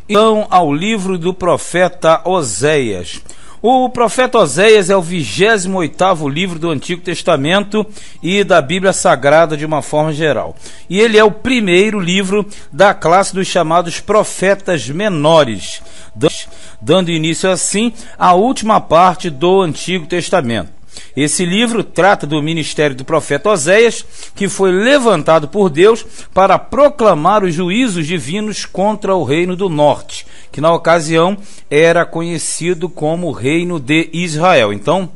Então, ao livro do profeta Oséias. O profeta Oséias é o 28º livro do Antigo Testamento e da Bíblia Sagrada de uma forma geral. E ele é o primeiro livro da classe dos chamados profetas menores, dando início assim à última parte do Antigo Testamento. Esse livro trata do ministério do profeta Oséias, que foi levantado por Deus para proclamar os juízos divinos contra o reino do norte, que na ocasião era conhecido como o reino de Israel. Então,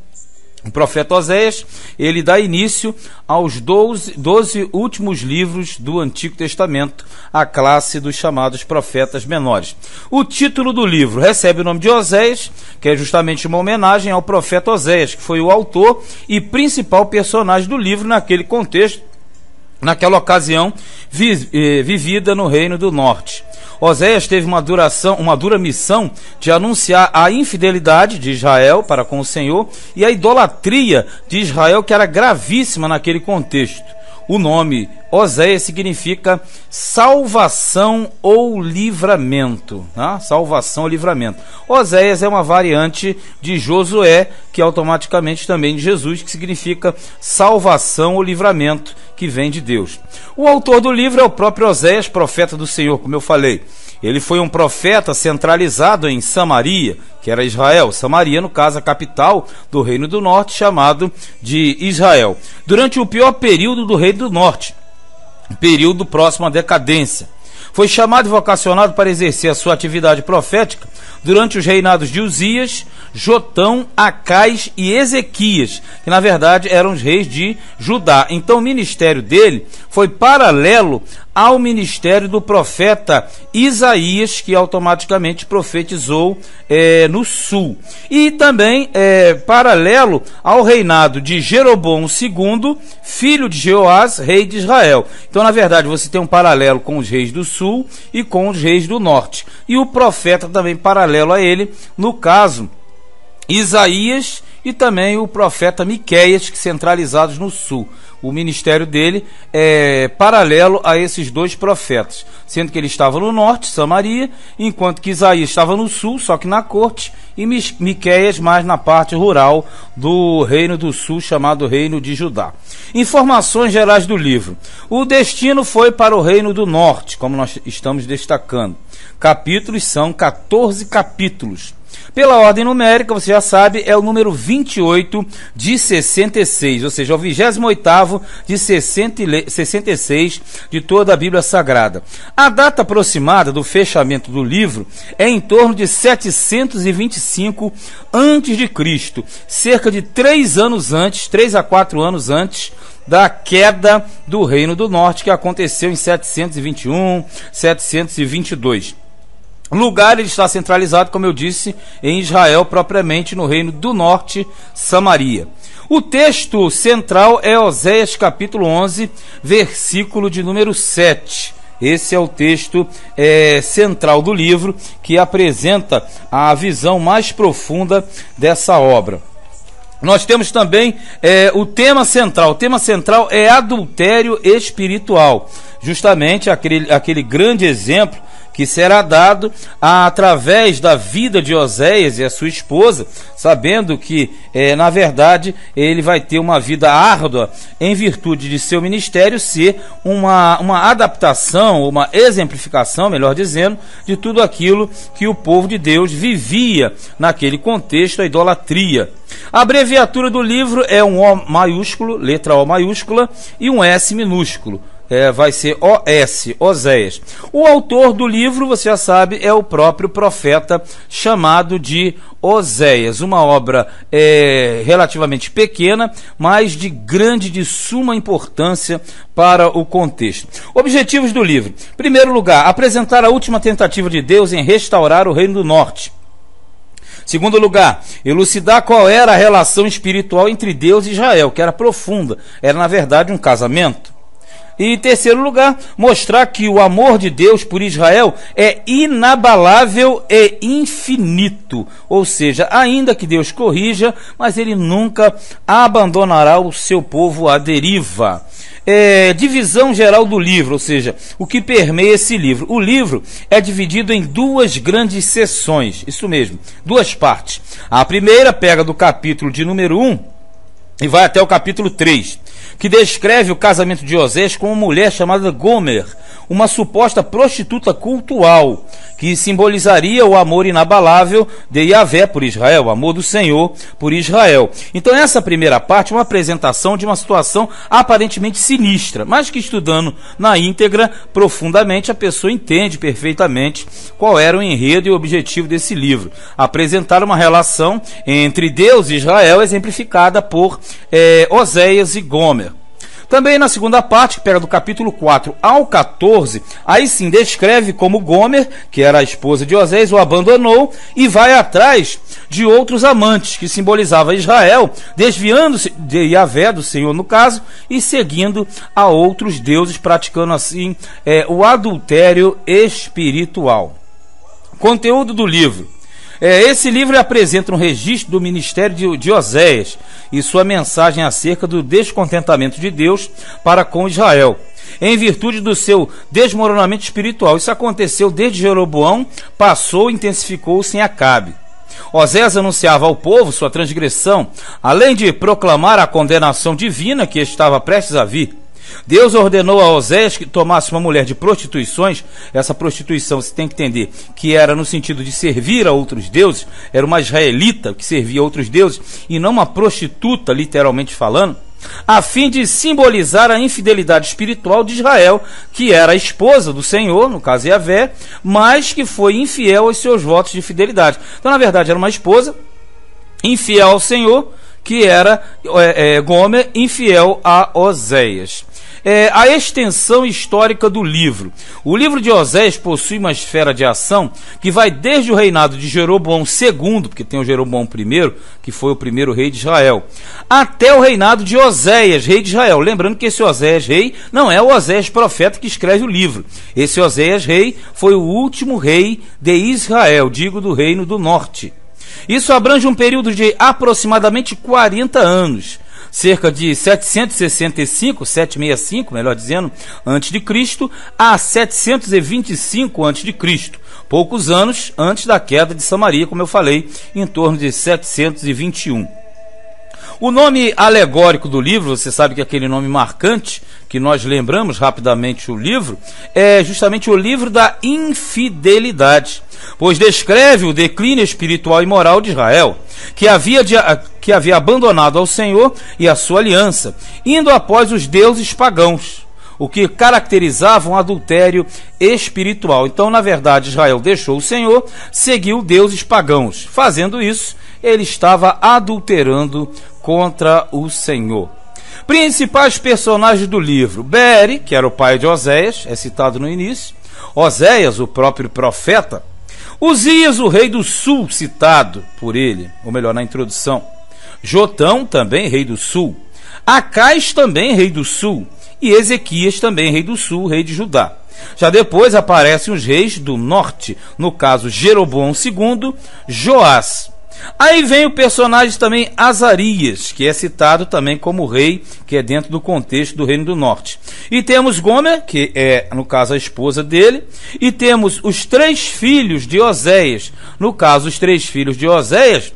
o profeta Oséias, ele dá início aos 12 últimos livros do Antigo Testamento, a classe dos chamados profetas menores. O título do livro recebe o nome de Oséias, que é justamente uma homenagem ao profeta Oséias, que foi o autor e principal personagem do livro naquele contexto, naquela ocasião vivida no Reino do Norte. Oséias teve uma dura missão de anunciar a infidelidade de Israel para com o Senhor e a idolatria de Israel, que era gravíssima naquele contexto. O nome Oséias significa salvação ou livramento, né? Salvação ou livramento. Oséias é uma variante de Josué, que é automaticamente também de Jesus, que significa salvação ou livramento, que vem de Deus. O autor do livro é o próprio Oséias, profeta do Senhor, como eu falei. Ele foi um profeta centralizado em Samaria, que era Israel. Samaria, no caso, a capital do Reino do Norte, chamado de Israel. Durante o pior período do Reino do Norte, período próximo à decadência. Foi chamado e vocacionado para exercer a sua atividade profética durante os reinados de Uzias, Jotão, Acais e Ezequias, que na verdade eram os reis de Judá. Então o ministério dele foi paralelo ao ministério do profeta Isaías, que automaticamente profetizou no sul. E também paralelo ao reinado de Jeroboão II, filho de Jeoás, rei de Israel. Então, na verdade, você tem um paralelo com os reis do sul e com os reis do norte. E o profeta também paralelo a ele, no caso, Isaías e também o profeta Miqueias, que centralizados no sul. O ministério dele é paralelo a esses dois profetas, sendo que ele estava no norte, Samaria, enquanto que Isaías estava no sul, só que na corte, e Miqueias mais na parte rural do reino do sul, chamado Reino de Judá. Informações gerais do livro. O destino foi para o Reino do Norte, como nós estamos destacando. Capítulos são 14 capítulos. Pela ordem numérica, você já sabe, é o número 28 de 66, ou seja, o 28º de 66 de toda a Bíblia Sagrada. A data aproximada do fechamento do livro é em torno de 725 a.C., cerca de 3 a 4 anos antes da queda do Reino do Norte, que aconteceu em 721, 722. O lugar ele está centralizado, como eu disse, em Israel, propriamente no Reino do Norte, Samaria. O texto central é Oséias capítulo 11, versículo de número 7. Esse é o texto central do livro, que apresenta a visão mais profunda dessa obra. Nós temos também o tema central. O tema central é adultério espiritual. Justamente aquele grande exemplo que será dado através da vida de Oséias e a sua esposa, sabendo que, na verdade, ele vai ter uma vida árdua em virtude de seu ministério ser uma adaptação, uma exemplificação, melhor dizendo, de tudo aquilo que o povo de Deus vivia naquele contexto, a idolatria. A abreviatura do livro é um O maiúsculo, letra O maiúscula, e um S minúsculo. Vai ser OS, Oséias. O autor do livro, você já sabe, é o próprio profeta chamado de Oséias. Uma obra relativamente pequena, mas de suma importância para o contexto. Objetivos do livro. Em primeiro lugar, apresentar a última tentativa de Deus em restaurar o Reino do Norte. Segundo lugar, elucidar qual era a relação espiritual entre Deus e Israel, que era profunda. Era, na verdade, um casamento. E em terceiro lugar, mostrar que o amor de Deus por Israel é inabalável e infinito. Ou seja, ainda que Deus corrija, mas ele nunca abandonará o seu povo à deriva. Divisão geral do livro, ou seja, o que permeia esse livro. O livro é dividido em duas grandes seções, isso mesmo, duas partes. A primeira pega do capítulo de número 1 e vai até o capítulo 3, que descreve o casamento de Osés com uma mulher chamada Gomer, uma suposta prostituta cultual, que simbolizaria o amor inabalável de Yahvé por Israel, o amor do Senhor por Israel. Então essa primeira parte é uma apresentação de uma situação aparentemente sinistra, mas que estudando na íntegra, profundamente, a pessoa entende perfeitamente qual era o enredo e o objetivo desse livro. Apresentar uma relação entre Deus e Israel, exemplificada por Oséias e Gomer. Também na segunda parte, que pega do capítulo 4 ao 14, aí sim descreve como Gomer, que era a esposa de Osés, o abandonou e vai atrás de outros amantes, que simbolizavam Israel, desviando-se de Yahvé, do Senhor no caso, e seguindo a outros deuses, praticando assim o adultério espiritual. Conteúdo do livro. Esse livro apresenta um registro do ministério de Oséias e sua mensagem acerca do descontentamento de Deus para com Israel, em virtude do seu desmoronamento espiritual. Isso aconteceu desde Jeroboão, passou e intensificou-se em Acabe. Oséias anunciava ao povo sua transgressão, além de proclamar a condenação divina que estava prestes a vir. Deus ordenou a Oséias que tomasse uma mulher de prostituições. Essa prostituição, você tem que entender que era no sentido de servir a outros deuses, era uma israelita que servia a outros deuses e não uma prostituta, literalmente falando, a fim de simbolizar a infidelidade espiritual de Israel, que era a esposa do Senhor, no caso Yahvé, mas que foi infiel aos seus votos de fidelidade. Então, na verdade, era uma esposa infiel ao Senhor, que era Gomer, infiel a Oséias. A extensão histórica do livro. O livro de Oséias possui uma esfera de ação que vai desde o reinado de Jeroboão II, porque tem o Jeroboão I, que foi o primeiro rei de Israel, até o reinado de Oséias, rei de Israel. Lembrando que esse Oséias rei não é o Oséias profeta que escreve o livro. Esse Oséias rei foi o último rei de Israel, digo do reino do norte. Isso abrange um período de aproximadamente 40 anos, cerca de 765, melhor dizendo, antes de Cristo, a 725 antes de Cristo, poucos anos antes da queda de Samaria, como eu falei, em torno de 721. O nome alegórico do livro, você sabe que aquele nome marcante, que nós lembramos rapidamente o livro, é justamente o livro da infidelidade, pois descreve o declínio espiritual e moral de Israel, que havia abandonado ao Senhor e a sua aliança, indo após os deuses pagãos, o que caracterizava um adultério espiritual. Então, na verdade, Israel deixou o Senhor, seguiu deuses pagãos. Fazendo isso, ele estava adulterando contra o Senhor. Principais personagens do livro: Beeri, que era o pai de Oséias, é citado no início. Oséias, o próprio profeta. Uzias, o rei do sul, citado por ele, ou melhor, na introdução. Jotão, também rei do sul. Acais, também rei do sul. E Ezequias, também rei do sul, rei de Judá. Já depois aparecem os reis do norte, no caso Jeroboão II, Joás. Aí vem o personagem também Azarias, que é citado também como rei, que é dentro do contexto do Reino do Norte. E temos Gomer, que é, no caso, a esposa dele. E temos os 3 filhos de Oséias. No caso, os 3 filhos de Oséias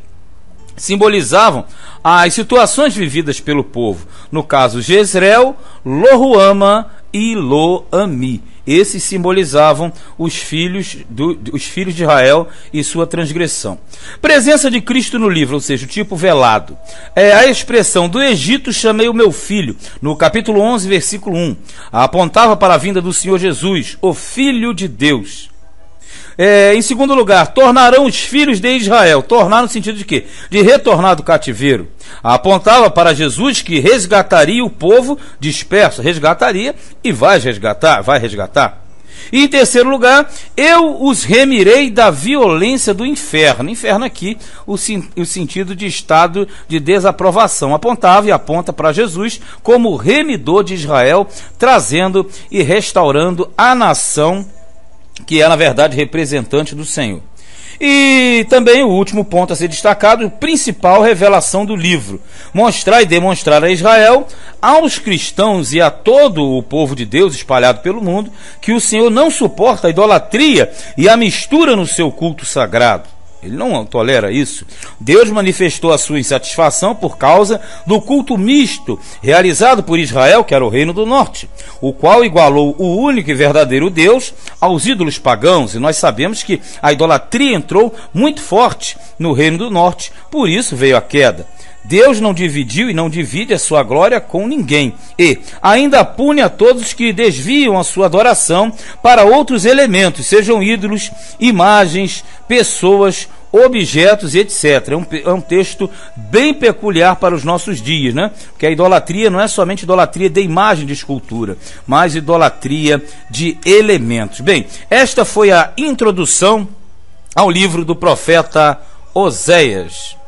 simbolizavam as situações vividas pelo povo. No caso, Jezreel, Loruama e Lo-Ami. Esses simbolizavam os filhos de Israel e sua transgressão. Presença de Cristo no livro, ou seja, o tipo velado. A expressão do Egito chamei o meu filho, no capítulo 11, versículo 1, apontava para a vinda do Senhor Jesus, o Filho de Deus. Em segundo lugar, tornarão os filhos de Israel. Tornar no sentido de quê? De retornar do cativeiro. Apontava para Jesus, que resgataria o povo disperso. Resgataria e vai resgatar. E em terceiro lugar, eu os remirei da violência do inferno. Inferno aqui, o sentido de estado de desaprovação. Apontava e aponta para Jesus como remidor de Israel, trazendo e restaurando a nação que é, na verdade, representante do Senhor. E também o último ponto a ser destacado, principal revelação do livro: mostrar e demonstrar a Israel, aos cristãos e a todo o povo de Deus espalhado pelo mundo, que o Senhor não suporta a idolatria e a mistura no seu culto sagrado. Ele não tolera isso. Deus manifestou a sua insatisfação por causa do culto misto realizado por Israel, que era o reino do norte, o qual igualou o único e verdadeiro Deus aos ídolos pagãos. E nós sabemos que a idolatria entrou muito forte no reino do norte, por isso veio a queda. Deus não dividiu e não divide a sua glória com ninguém, e ainda pune a todos que desviam a sua adoração para outros elementos, sejam ídolos, imagens, pessoas, objetos, etc. É um texto bem peculiar para os nossos dias, né? Porque a idolatria não é somente idolatria de imagem de escultura, mas idolatria de elementos. Bem, esta foi a introdução ao livro do profeta Oséias.